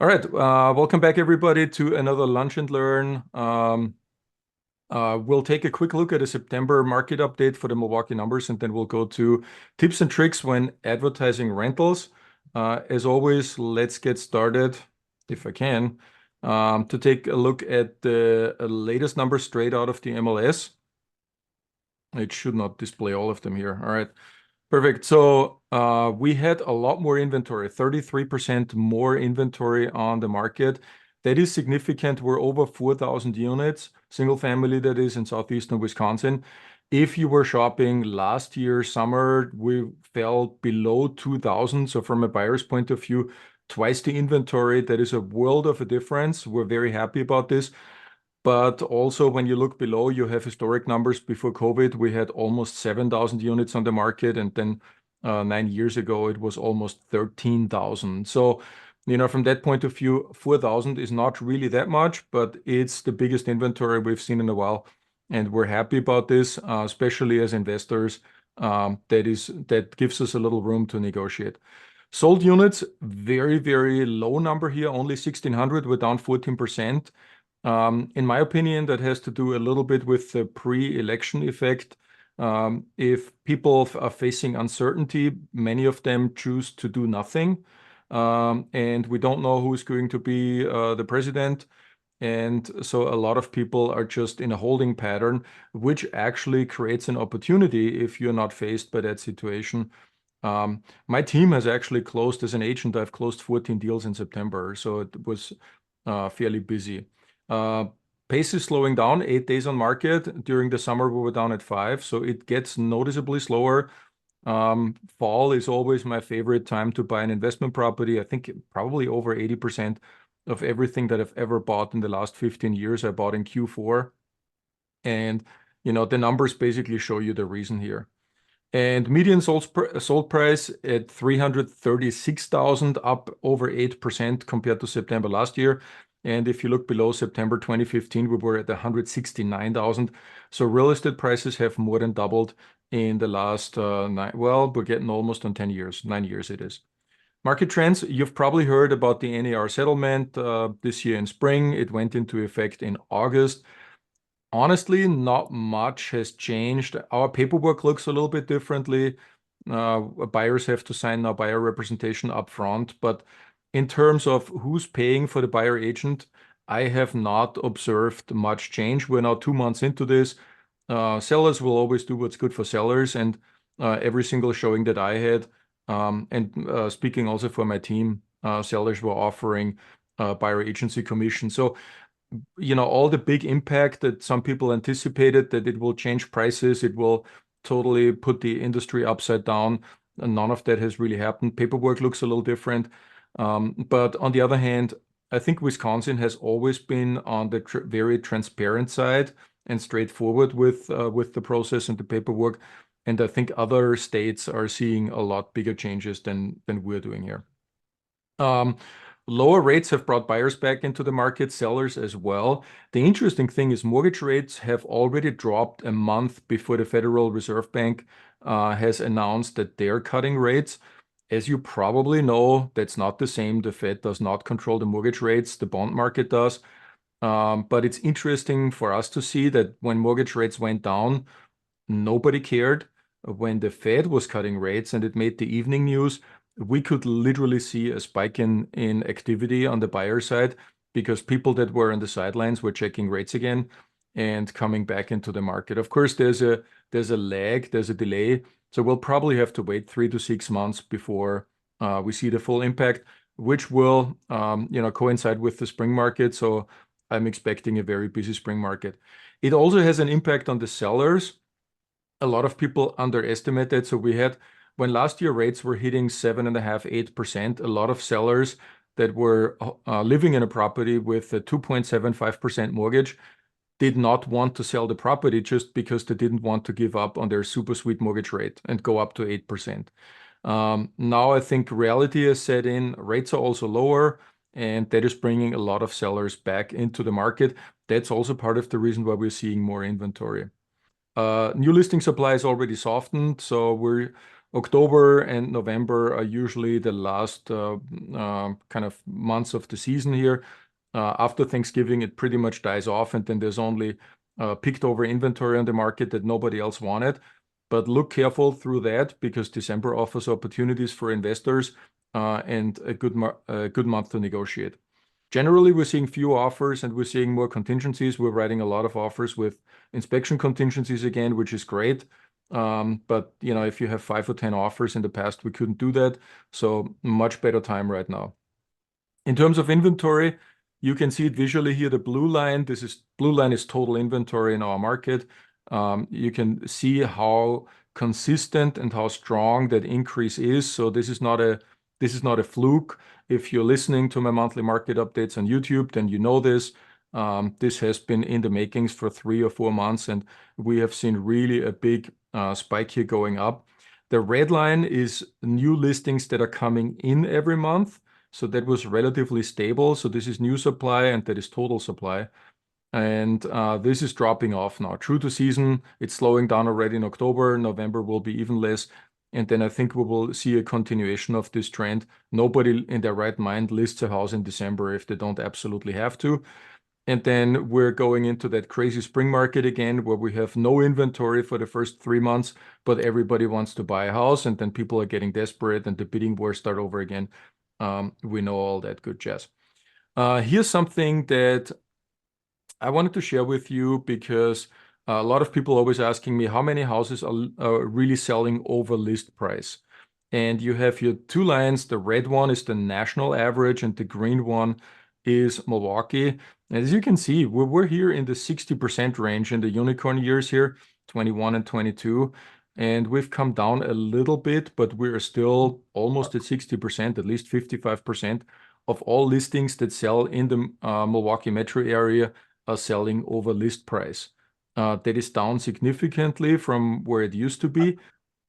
All right, welcome back everybody to another Lunch and Learn. We'll take a quick look at a September market update for the Milwaukee numbers, and then we'll go to tips and tricks when advertising rentals. As always, let's get started, if I can, to take a look at the latest numbers straight out of the MLS. It should not display all of them here. All right. Perfect. So we had a lot more inventory, 33% more inventory on the market. That is significant. We're over 4,000 units, single family that is in southeastern Wisconsin. If you were shopping last year summer, we fell below 2,000. So from a buyer's point of view, twice the inventory. That is a world of a difference. We're very happy about this. But also, when you look below, you have historic numbers. Before COVID, we had almost 7,000 units on the market. And then 9 years ago, it was almost 13,000. So, from that point of view, 4,000 is not really that much, but it's the biggest inventory we've seen in a while. And we're happy about this, especially as investors. That gives us a little room to negotiate. Sold units, very, very low number here, only 1,600. We're down 14%. In my opinion, that has to do a little bit with the pre-election effect. If people are facing uncertainty, many of them choose to do nothing. And we don't know who's going to be the president. And so a lot of people are just in a holding pattern, which actually creates an opportunity if you're not faced by that situation. My team has actually closed as an agent. I've closed 14 deals in September, so it was fairly busy. Pace is slowing down, 8 days on market. During the summer, we were down at 5, so it gets noticeably slower. Fall is always my favorite time to buy an investment property. I think probably over 80% of everything that I've ever bought in the last 15 years, I bought in Q4. And, the numbers basically show you the reason here. And median sold price at 336,000, up over 8% compared to September last year. And if you look below September 2015, we were at 169,000. So real estate prices have more than doubled in the last well, we're getting almost on 10 years, 9 years it is. Market trends, you've probably heard about the NAR settlement this year in spring. It went into effect in August. Honestly, not much has changed. Our paperwork looks a little bit differently. Buyers have to sign now buyer representation up front. But in terms of who's paying for the buyer agent, I have not observed much change. We're now 2 months into this. Sellers will always do what's good for sellers. And every single showing that I had, and speaking also for my team, sellers were offering buyer agency commission. So all the big impact that some people anticipated, that it will change prices, it will totally put the industry upside down, and none of that has really happened. Paperwork looks a little different. But on the other hand, I think Wisconsin has always been on the very transparent side and straightforward with the process and the paperwork. And I think other states are seeing a lot bigger changes than we're doing here. Lower rates have brought buyers back into the market, sellers as well. The interesting thing is mortgage rates have already dropped a month before the Federal Reserve Bank has announced that they're cutting rates. As you probably know, that's not the same. The Fed does not control the mortgage rates, the bond market does. But it's interesting for us to see that when mortgage rates went down, nobody cared. When the Fed was cutting rates and it made the evening news, we could literally see a spike in activity on the buyer side because people that were on the sidelines were checking rates again and coming back into the market. Of course, there's a lag, there's a delay. So we'll probably have to wait 3 to 6 months before we see the full impact, which will coincide with the spring market. So I'm expecting a very busy spring market. It also has an impact on the sellers. A lot of people underestimate it. So we had, when last year rates were hitting 7.5%, 8%, a lot of sellers that were living in a property with a 2.75% mortgage did not want to sell the property just because they didn't want to give up on their super sweet mortgage rate and go up to 8%. Now I think reality has set in, rates are also lower, and that is bringing a lot of sellers back into the market. That's also part of the reason why we're seeing more inventory. New listing supply is already softened, so we're October and November are usually the last kind of months of the season here. After Thanksgiving, it pretty much dies off, and then there's only picked over inventory on the market that nobody else wanted. But look careful through that because December offers opportunities for investors and a good month to negotiate. Generally, we're seeing fewer offers and we're seeing more contingencies. We're writing a lot of offers with inspection contingencies again, which is great. But if you have 5 or 10 offers in the past, we couldn't do that. So much better time right now. In terms of inventory, you can see it visually here. The blue line, blue line is total inventory in our market. You can see how consistent and how strong that increase is. So this is not a fluke. If you're listening to my monthly market updates on YouTube, then you know this. This has been in the makings for 3 or 4 months, and we have seen really a big spike here going up. The red line is new listings that are coming in every month. So that was relatively stable. So this is new supply and that is total supply. And this is dropping off now. True to season, it's slowing down already in October. November will be even less. And then I think we will see a continuation of this trend. Nobody in their right mind lists a house in December if they don't absolutely have to. And then we're going into that crazy spring market again, where we have no inventory for the first 3 months, but everybody wants to buy a house, and then people are getting desperate, and the bidding wars start over again. We know all that good jazz. Here's something that I wanted to share with you because a lot of people always asking me how many houses are really selling over list price. And you have your two lines. The red one is the national average and the green one is Milwaukee. As you can see, we're here in the 60% range in the unicorn years here, 21 and 22. And we've come down a little bit, but we're still almost at 60%, at least 55% of all listings that sell in the Milwaukee metro area are selling over list price. That is down significantly from where it used to be.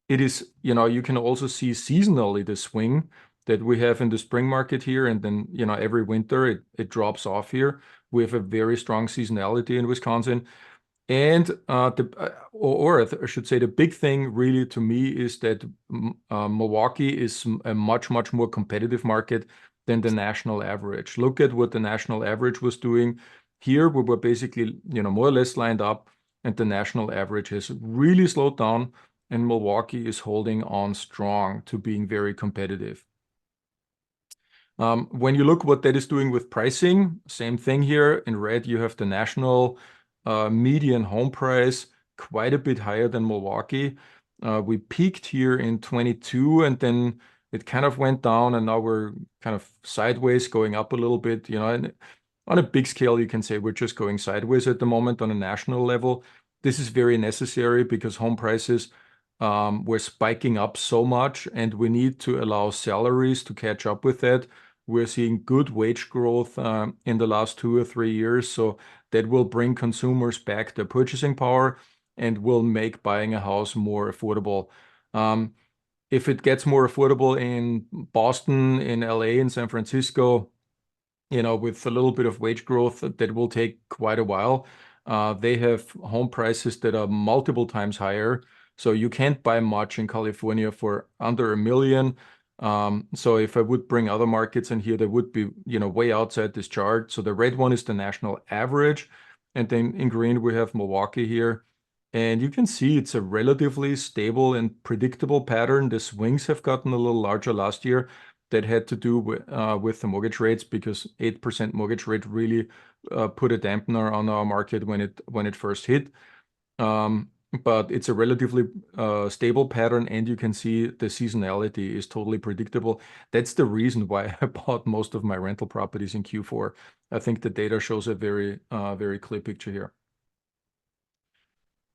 It is, you can also see seasonally the swing that we have in the spring market here, and then, every winter it drops off here. We have a very strong seasonality in Wisconsin. And or I should say, the big thing really to me is that Milwaukee is a much, much more competitive market than the national average. Look at what the national average was doing. Here we were basically, more or less lined up, and the national average has really slowed down, and Milwaukee is holding on strong to being very competitive. When you look what that is doing with pricing, same thing here. In red, you have the national median home price, quite a bit higher than Milwaukee. We peaked here in 22, and then it kind of went down, and now we're kind of sideways going up a little bit. And on a big scale, you can say we're just going sideways at the moment on a national level. This is very necessary because home prices were spiking up so much, and we need to allow salaries to catch up with that. We're seeing good wage growth in the last 2 or 3 years, so that will bring consumers back their purchasing power and will make buying a house more affordable. If it gets more affordable in Boston, in LA, in San Francisco, with a little bit of wage growth, that will take quite a while. They have home prices that are multiple times higher. So you can't buy much in California for under $1 million. So if I would bring other markets in here, they would be, way outside this chart. So the red one is the national average. And then in green, we have Milwaukee here. And you can see it's a relatively stable and predictable pattern. The swings have gotten a little larger last year. That had to do with the mortgage rates, because 8% mortgage rate really put a dampener on our market when it first hit. But it's a relatively stable pattern, and you can see the seasonality is totally predictable. That's the reason why I bought most of my rental properties in Q4. I think the data shows a very, very clear picture here.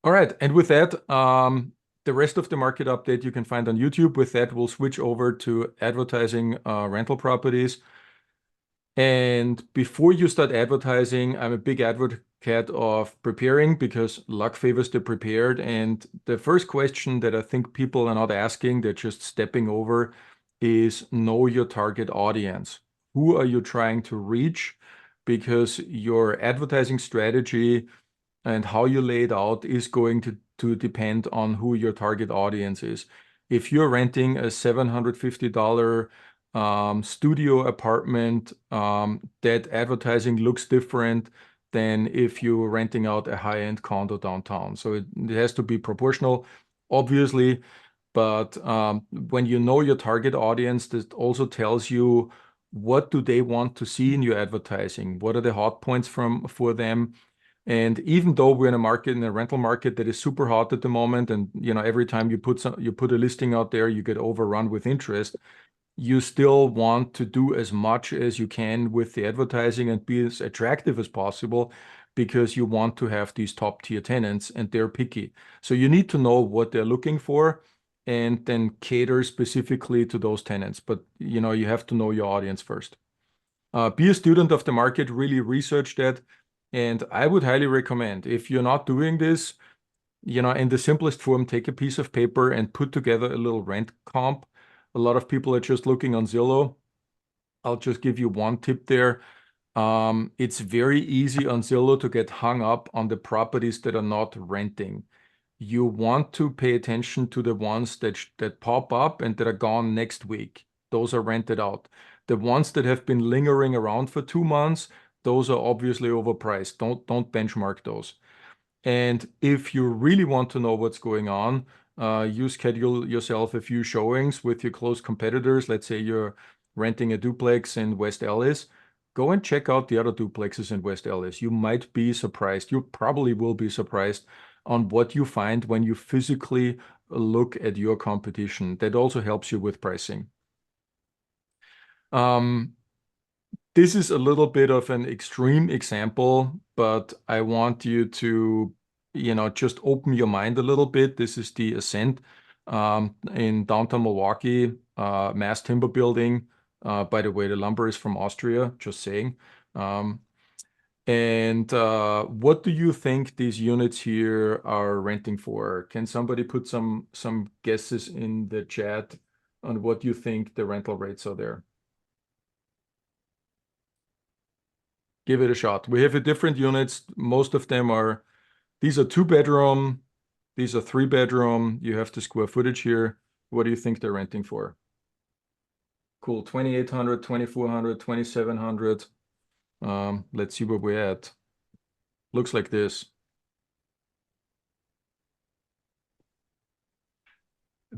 All right, and with that, the rest of the market update you can find on YouTube. With that, we'll switch over to advertising rental properties. And before you start advertising, I'm a big advocate of preparing, because luck favors the prepared. And the first question that I think people are not asking, they're just stepping over, is know your target audience. Who are you trying to reach? Because your advertising strategy and how you lay it out is going to depend on who your target audience is. if you're renting a $750 studio apartment, that advertising looks different than if you're renting out a high-end condo downtown. So it has to be proportional, obviously. But when you know your target audience, this also tells you what do they want to see in your advertising? What are the hot points for them? And even though we're in a market, in a rental market that is super hot at the moment, and every time you put a listing out there, you get overrun with interest, you still want to do as much as you can with the advertising and be as attractive as possible because you want to have these top tier tenants and they're picky. So you need to know what they're looking for and then cater specifically to those tenants. But you have to know your audience first. Be a student of the market, really research that. And I would highly recommend, if you're not doing this, in the simplest form, take a piece of paper and put together a little rent comp. A lot of people are just looking on Zillow. I'll just give you one tip there. It's very easy on Zillow to get hung up on the properties that are not renting. You want to pay attention to the ones that pop up and that are gone next week. Those are rented out. The ones that have been lingering around for 2 months, those are obviously overpriced. Don't benchmark those. And if you really want to know what's going on, you schedule yourself a few showings with your close competitors. Let's say you're renting a duplex in West Ellis. Go and check out the other duplexes in West Ellis. You might be surprised. You probably will be surprised on what you find when you physically look at your competition. That also helps you with pricing. This is a little bit of an extreme example, but I want you to, just open your mind a little bit. This is the Ascent in downtown Milwaukee, mass timber building. By the way, the lumber is from Austria, just saying. And what do you think these units here are renting for? Can somebody put some guesses in the chat on what you think the rental rates are there? Give it a shot. We have different units. Most of them these are 2-bedroom, these are 3-bedroom. You have the square footage here. What do you think they're renting for? Cool, 2,800, 2,400, 2,700. Let's see where we're at. Looks like this.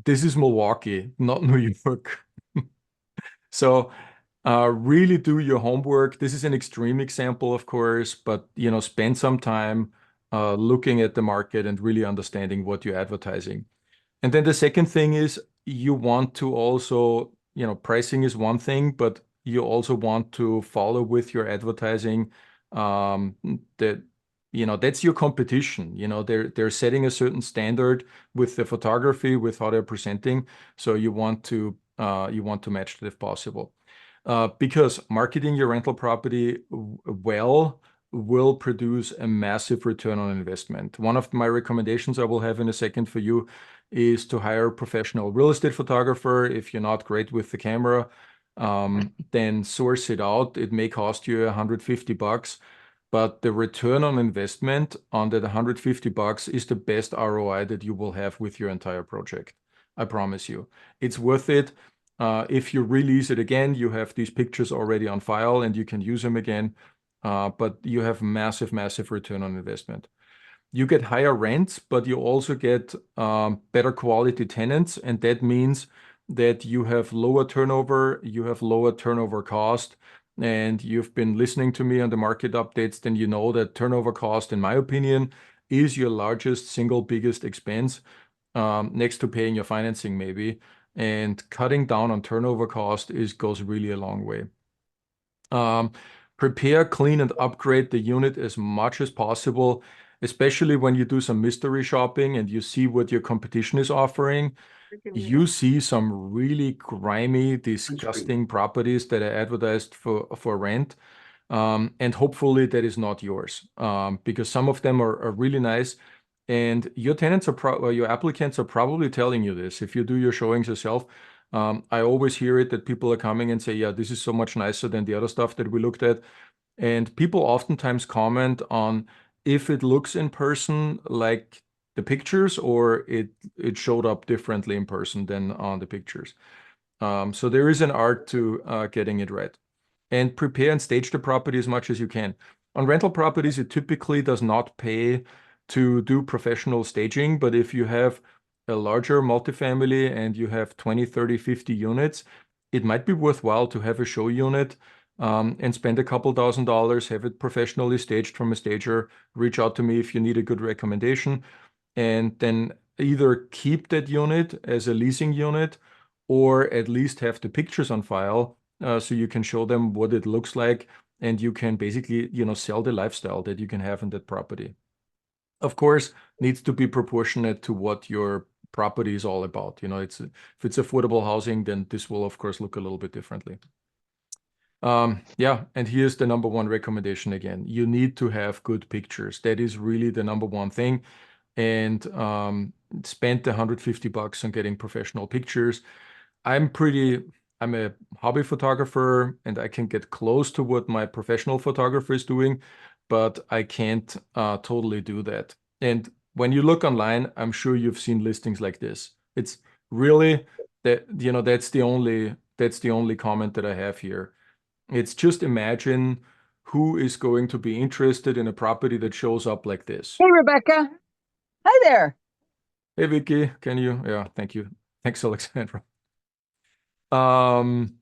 This is Milwaukee, not New York. So really do your homework. This is an extreme example, of course, but spend some time looking at the market and really understanding what you're advertising. And then the second thing is you want to also, pricing is one thing, but you also want to follow with your advertising that that's your competition. They're setting a certain standard with the photography, with how they're presenting. So you want to match that if possible. Because marketing your rental property well will produce a massive return on investment. One of my recommendations I will have in a second for you is to hire a professional real estate photographer. If you're not great with the camera, then source it out. It may cost you $150, but the return on investment on that $150 is the best ROI that you will have with your entire project. I promise you. It's worth it. If you release it again, you have these pictures already on file and you can use them again, but you have massive, massive return on investment. You get higher rents, but you also get better quality tenants, and that means that you have lower turnover, you have lower turnover cost, and you've been listening to me on the market updates, then you know that turnover cost, in my opinion, is your largest single biggest expense, next to paying your financing maybe. And cutting down on turnover cost goes really a long way. Prepare, clean, and upgrade the unit as much as possible, especially when you do some mystery shopping and you see what your competition is offering. You see some really grimy, disgusting properties that are advertised for rent. And hopefully that is not yours, because some of them are really nice. And your tenants or your applicants are probably telling you this. If you do your showings yourself, I always hear it that people are coming and say, yeah, this is so much nicer than the other stuff that we looked at. And people oftentimes comment on if it looks in person like the pictures, or it showed up differently in person than on the pictures. So there is an art to getting it right. And prepare and stage the property as much as you can. On rental properties, it typically does not pay to do professional staging, but if you have a larger multifamily and you have 20, 30, 50 units, it might be worthwhile to have a show unit and spend a couple $1,000s, have it professionally staged from a stager, reach out to me if you need a good recommendation, and then either keep that unit as a leasing unit or at least have the pictures on file so you can show them what it looks like, and you can basically, sell the lifestyle that you can have in that property. Of course, needs to be proportionate to what your property is all about. If it's affordable housing, then this will of course look a little bit differently. Yeah, and here's the number one recommendation again. You need to have good pictures. That is really the number one thing. And spend the $150 on getting professional pictures. I'm a hobby photographer and I can get close to what my professional photographer is doing, but I can't totally do that. And when you look online, I'm sure you've seen listings like this. It's really that, that's the only comment that I have here. It's just imagine who is going to be interested in a property that shows up like this. Hey, Rebecca. Hi there. Hey, Vicky, can you? Yeah, thank you. Thanks, Alexandra. Um,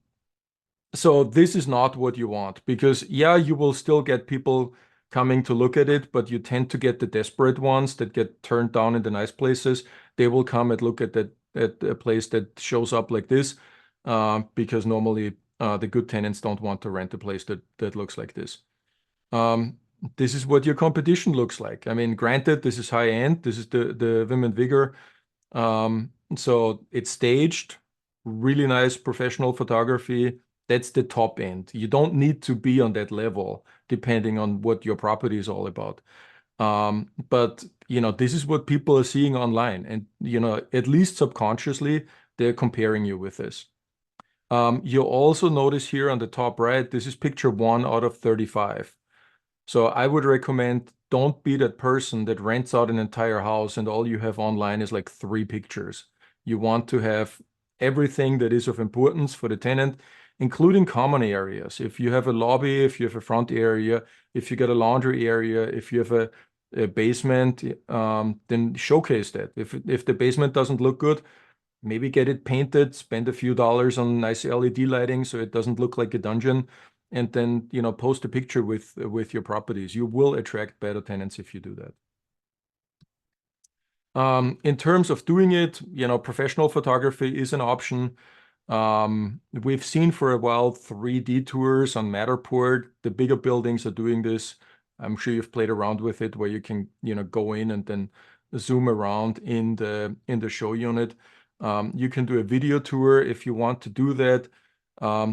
so this is not what you want because yeah, you will still get people coming to look at it, but you tend to get the desperate ones that get turned down in the nice places. They will come and look at a place that shows up like this, because normally the good tenants don't want to rent a place that looks like this. Um, this is what your competition looks like. I mean, granted, this is high end. This is the Vim and Vigor. So it's staged, really nice professional photography. That's the top end. You don't need to be on that level, depending on what your property is all about. But this is what people are seeing online, and at least subconsciously, they're comparing you with this. You'll also notice here on the top right, this is picture 1 out of 35. So I would recommend don't be that person that rents out an entire house and all you have online is like 3 pictures. You want to have everything that is of importance for the tenant, including common areas. If you have a lobby, if you have a front area, if you got a laundry area, if you have a basement, then showcase that. If the basement doesn't look good, maybe get it painted, spend a few dollars on nice LED lighting so it doesn't look like a dungeon, and then post a picture with your properties. You will attract better tenants if you do that. In terms of doing it, professional photography is an option. We've seen for a while 3D tours on Matterport. The bigger buildings are doing this. I'm sure you've played around with it where you can, go in and then zoom around in the show unit. You can do a video tour if you want to do that.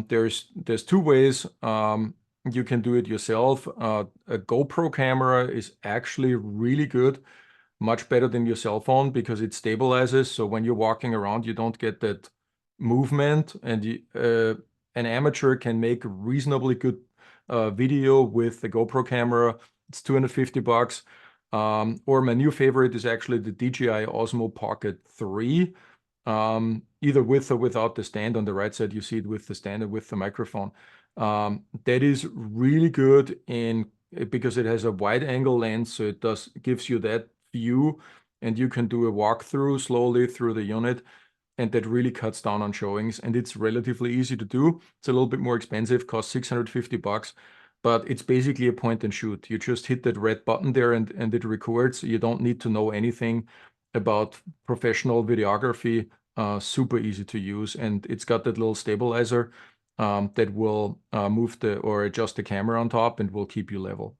There's 2 ways. You can do it yourself. A GoPro camera is actually really good, much better than your cell phone because it stabilizes. So when you're walking around, you don't get that movement, and an amateur can make reasonably good video with the GoPro camera. It's $250. Or my new favorite is actually the DJI Osmo Pocket 3. Either with or without the stand. On the right side, you see it with the stand and with the microphone. That is really good because it has a wide angle lens, so it gives you that view, and you can do a walkthrough slowly through the unit, and that really cuts down on showings, and it's relatively easy to do. It's a little bit more expensive, costs $650, but it's basically a point and shoot. You just hit that red button there and it records. You don't need to know anything about professional videography. Super easy to use, and it's got that little stabilizer that will move or adjust the camera on top and will keep you level.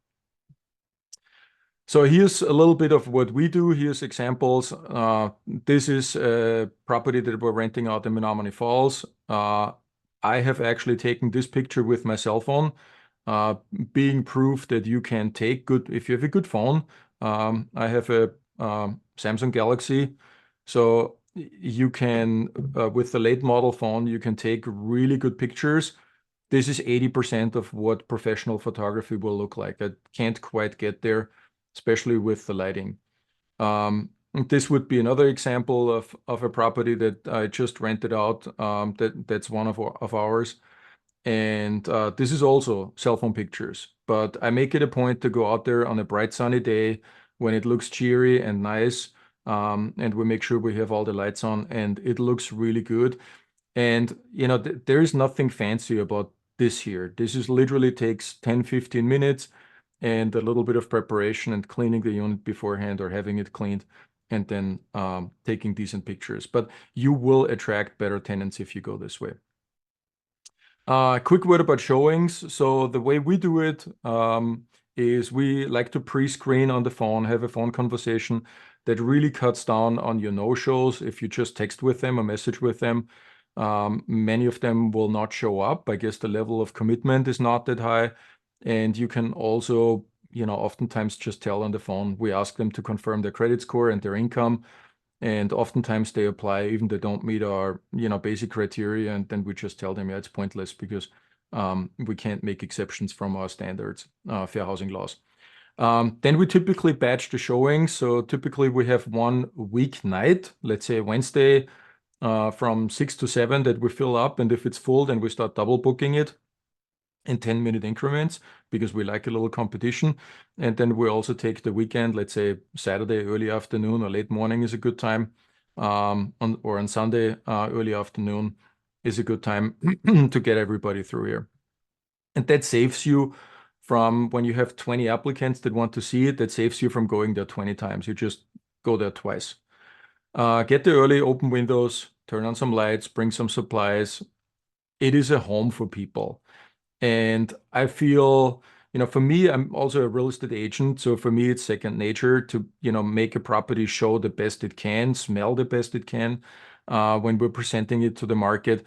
So here's a little bit of what we do. Here's examples. This is a property that we're renting out in Menomonee Falls. I have actually taken this picture with my cell phone, being proof that you can take if you have a good phone. I have a Samsung Galaxy, so you can, with the late model phone, you can take really good pictures. This is 80% of what professional photography will look like. I can't quite get there, especially with the lighting. This would be another example of a property that I just rented out. That's one of ours. And this is also cell phone pictures. But I make it a point to go out there on a bright sunny day when it looks cheery and nice. And we make sure we have all the lights on and it looks really good. And there is nothing fancy about this here. This is literally takes 10, 15 minutes and a little bit of preparation and cleaning the unit beforehand or having it cleaned and then taking decent pictures. But you will attract better tenants if you go this way. Quick word about showings. So the way we do it is we like to pre-screen on the phone, have a phone conversation that really cuts down on your no-shows. If you just text with them or message with them, many of them will not show up. I guess the level of commitment is not that high. And you can also, oftentimes just tell on the phone, we ask them to confirm their credit score and their income. And oftentimes they apply, even they don't meet our, basic criteria. And then we just tell them, yeah, it's pointless because we can't make exceptions from our standards, fair housing laws. Then we typically batch the showings. So typically we have one weeknight, let's say Wednesday, from 6 to 7 that we fill up. And if it's full, then we start double booking it in 10-minute increments because we like a little competition. And then we also take the weekend, let's say Saturday, early afternoon or late morning is a good time. Or on Sunday, early afternoon is a good time to get everybody through here. And that saves you from when you have 20 applicants that want to see it, that saves you from going there 20 times. You just go there twice. Get there early, open windows, turn on some lights, bring some supplies. It is a home for people. And I feel, for me, I'm also a real estate agent. So for me, it's second nature to, make a property show the best it can, smell the best it can when we're presenting it to the market.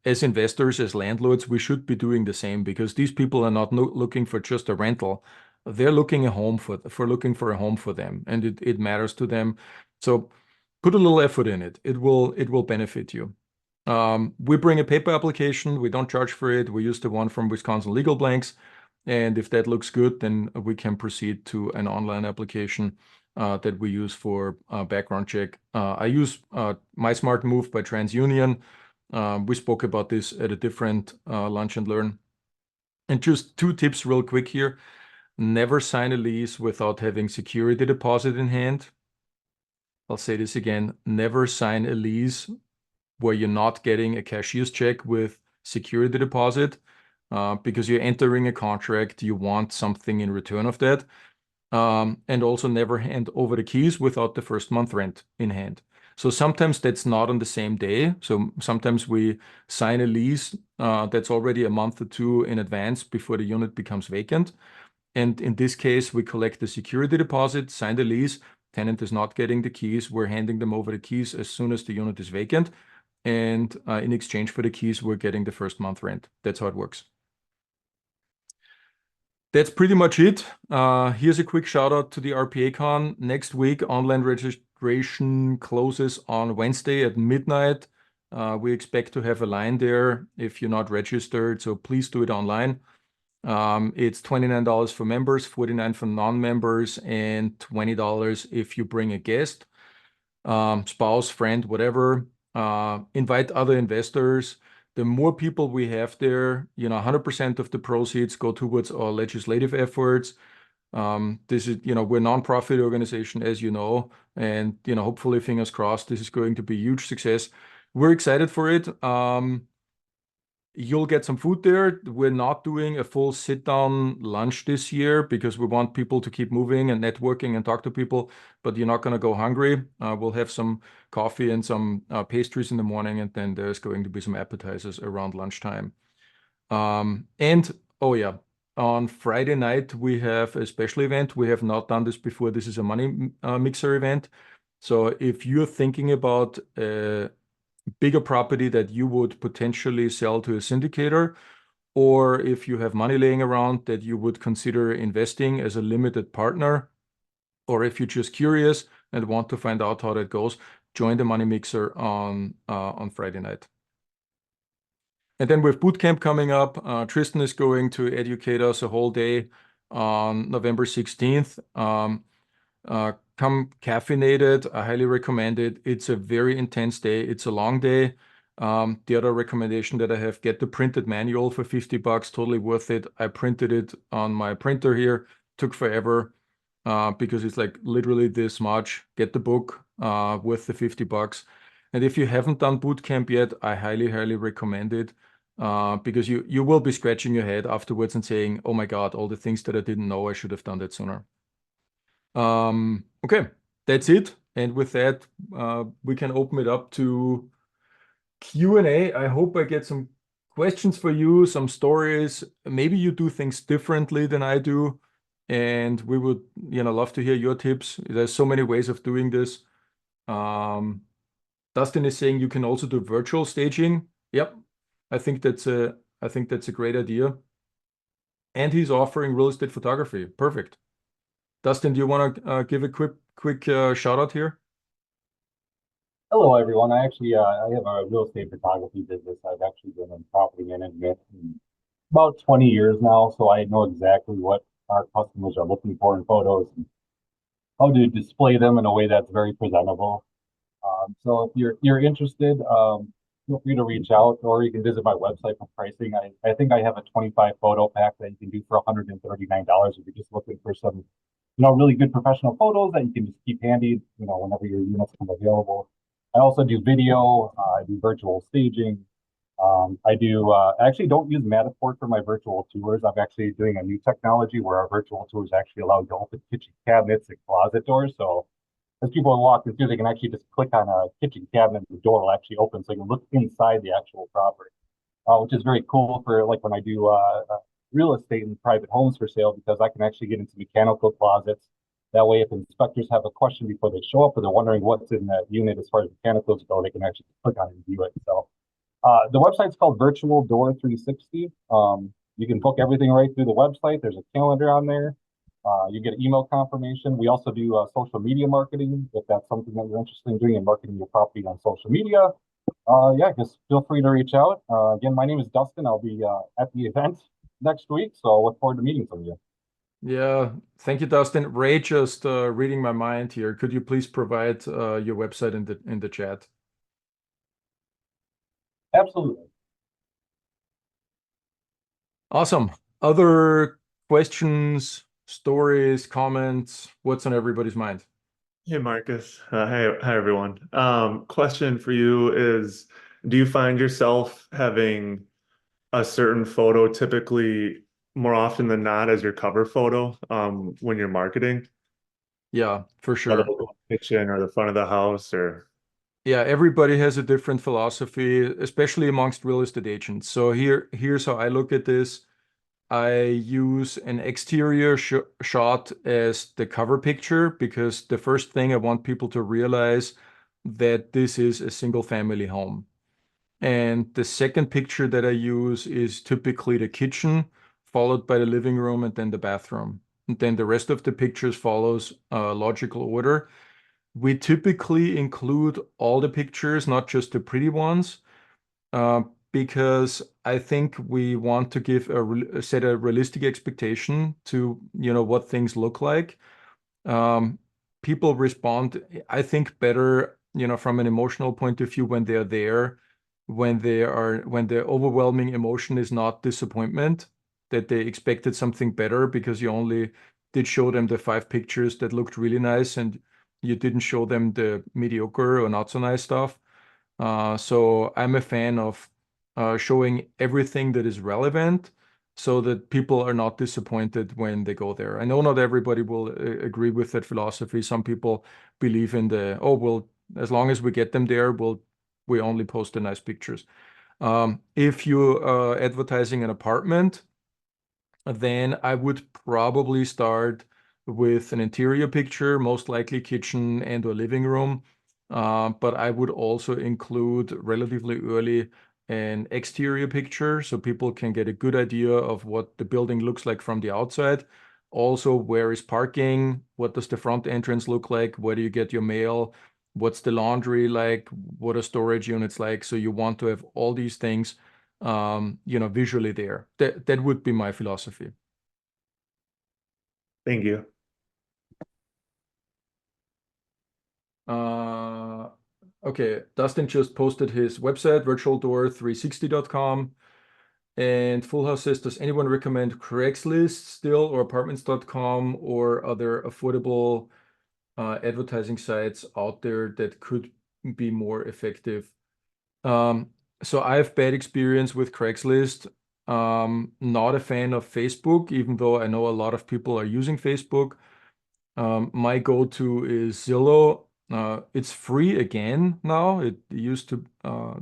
As investors, as landlords, we should be doing the same because these people are not looking for just a rental. They're looking looking for a home for them, and it matters to them. So put a little effort in it. It will benefit you. We bring a paper application. We don't charge for it. We use the one from Wisconsin Legal Blanks. And if that looks good, then we can proceed to an online application that we use for background check. I use My Smart Move by TransUnion. We spoke about this at a different Lunch and Learn. And just 2 tips real quick here. Never sign a lease without having security deposit in hand. I'll say this again. Never sign a lease where you're not getting a cashier's check with security deposit because you're entering a contract, you want something in return of that. And also never hand over the keys without the first month rent in hand. So sometimes that's not on the same day. So sometimes we sign a lease that's already a month or 2 in advance before the unit becomes vacant. And in this case, we collect the security deposit, sign the lease, tenant is not getting the keys, we're handing them over the keys as soon as the unit is vacant. And in exchange for the keys, we're getting the first month rent. That's how it works. That's pretty much it. Here's a quick shout out to the RPA Con. Next week, online registration closes on Wednesday at midnight. We expect to have a line there if you're not registered, so please do it online. It's $29 for members, $49 for non-members, and $20 if you bring a guest, spouse, friend, whatever. Invite other investors. The more people we have there, 100% of the proceeds go towards our legislative efforts. This is, we're a nonprofit organization, as you know, and, hopefully, fingers crossed, this is going to be a huge success. We're excited for it. You'll get some food there. We're not doing a full sit-down lunch this year because we want people to keep moving and networking and talk to people, but you're not going to go hungry. We'll have some coffee and some pastries in the morning, and then there's going to be some appetizers around lunchtime. Oh yeah, on Friday night, we have a special event. We have not done this before. This is a money mixer event. So if you're thinking about bigger property that you would potentially sell to a syndicator, or if you have money laying around that you would consider investing as a limited partner, or if you're just curious and want to find out how that goes, join the Money Mixer on Friday night. And then with boot camp coming up, Tristan is going to educate us a whole day on November 16th. come caffeinated. I highly recommend it. It's a very intense day. It's a long day. The other recommendation that I have, get the printed manual for $50, totally worth it. I printed it on my printer here. Took forever because it's like literally this much. Get the book worth the $50. And if you haven't done boot camp yet, I highly, highly recommend it because you will be scratching your head afterwards and saying, "Oh my God, all the things that I didn't know, I should have done that sooner." Okay, that's it. And with that, we can open it up to Q&A. I hope I get some questions for you, some stories. Maybe you do things differently than I do, and we would, love to hear your tips. There's so many ways of doing this. Um, Dustin is saying you can also do virtual staging. Yep, I think that's a great idea. And he's offering real estate photography. Perfect. Dustin, do you want to give a quick shout out here? Hello, everyone. I have a real estate photography business. I've actually been in property management in about 20 years now, so I know exactly what our customers are looking for in photos and how to display them in a way that's very presentable. So if you're interested, feel free to reach out, or you can visit my website for pricing. I think I have a 25 photo pack that you can do for $139 if you're just looking for some, really good professional photos that you can just keep handy, whenever your units come available. I also do video. I do virtual staging. I actually don't use Matterport for my virtual tours. I'm actually doing a new technology where our virtual tours actually allow you to open kitchen cabinets and closet doors. So as people are walking through, they can actually just click on a kitchen cabinet and the door will actually open so you can look inside the actual property, which is very cool for like when I do real estate and private homes for sale because I can actually get into mechanical closets. That way, if inspectors have a question before they show up or they're wondering what's in that unit as far as mechanicals go, they can actually click on it and view it. So the website's called Virtual Door 360. You can book everything right through the website. There's a calendar on there. You get email confirmation. We also do social media marketing if that's something that you're interested in doing and marketing your property on social media. Yeah, just feel free to reach out. Again, my name is Dustin. I'll be at the event next week, so I look forward to meeting some of you. Yeah, thank you, Dustin. Ray just reading my mind here. Could you please provide your website in the chat? Absolutely. Awesome. Other questions, stories, comments? What's on everybody's mind? Hey Marcus. Hi everyone. Question for you is, do you find yourself having a certain photo typically more often than not as your cover photo when you're marketing, Yeah, for whether sure. it's the kitchen or the front of the house or Yeah, everybody has a different philosophy, especially amongst real estate agents. So here's how I look at this. I use an exterior shot as the cover picture because the first thing I want people to realize that this is a single family home. And the second picture that I use is typically the kitchen, followed by the living room and then the bathroom. And then the rest of the pictures follows logical order. We typically include all the pictures, not just the pretty ones, uh, because I think we want to give set a realistic expectation to, what things look like. Um, People respond, I think, better, from an emotional point of view when they're there, when the overwhelming emotion is not disappointment, that they expected something better because you only did show them the 5 pictures that looked really nice and you didn't show them the mediocre or not so nice stuff. So I'm a fan of showing everything that is relevant so that people are not disappointed when they go there. I know not everybody will agree with that philosophy. Some people believe in the, oh, well, as long as we get them there, we only post the nice pictures. If you are advertising an apartment, then I would probably start with an interior picture, most likely kitchen and or living room. But I would also include relatively early an exterior picture so people can get a good idea of what the building looks like from the outside. Also, where is parking? What does the front entrance look like? Where do you get your mail? What's the laundry like? What are storage units like? So you want to have all these things visually there. That would be my philosophy. thank you. Okay, Dustin just posted his website, virtualdoor360.com. And Full House says, does anyone recommend Craigslist still, or apartments.com, or other affordable advertising sites out there that could be more effective? So I have bad experience with Craigslist. Not a fan of Facebook, even though I know a lot of people are using Facebook. My go-to is Zillow. It's free again now. It used to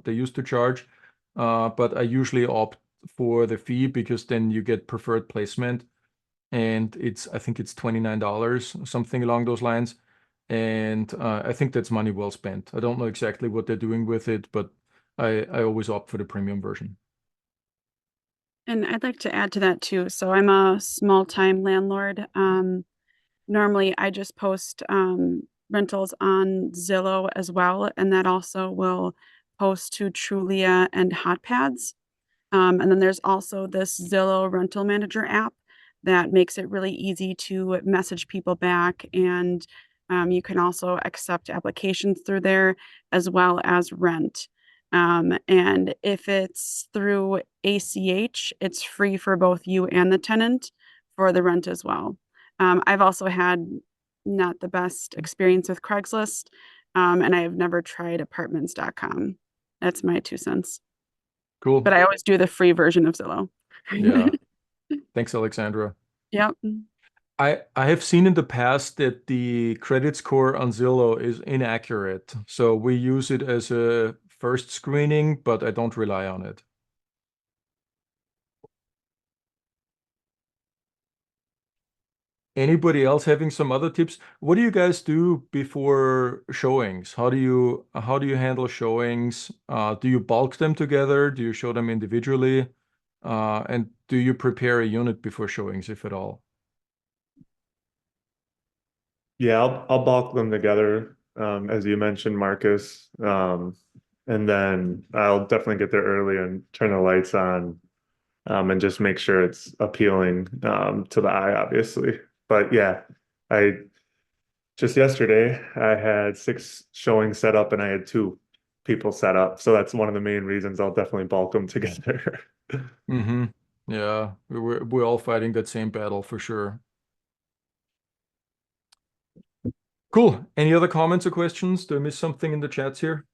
they used to charge, but I usually opt for the fee because then you get preferred placement, and I think it's $29, something along those lines. And I think that's money well spent. I don't know exactly what they're doing with it, but I always opt for the premium version. And I'd like to add to that too. So I'm a small-time landlord. Normally I just post rentals on Zillow as well, and that also will post to Trulia and HotPads. And then there's also this Zillow Rental Manager app that makes it really easy to message people back, and you can also accept applications through there as well as rent. And if it's through ACH, it's free for both you and the tenant for the rent as well. I've also had not the best experience with Craigslist, and I have never tried apartments.com. That's my 2 cents. Cool. But I always do the free version of Zillow. Yeah. Thanks, Alexandra. Yep. I have seen in the past that the credit score on Zillow is inaccurate. So we use it as a first screening, but I don't rely on it. Anybody else having some other tips? What do you guys do before showings? How do you handle showings? Do you bulk them together? Do you show them individually? And do you prepare a unit before showings, if at all? Yeah, I'll bulk them together, as you mentioned, Marcus. And then I'll definitely get there early and turn the lights on, and just make sure it's appealing, to the eye, obviously. But yeah, I just yesterday I had 6 showings set up and I had 2 people set up. So that's one of the main reasons I'll definitely bulk them together. Mm-hmm. Yeah, we're all fighting that same battle for sure. Cool. Any other comments or questions? Did I miss something in the chats here?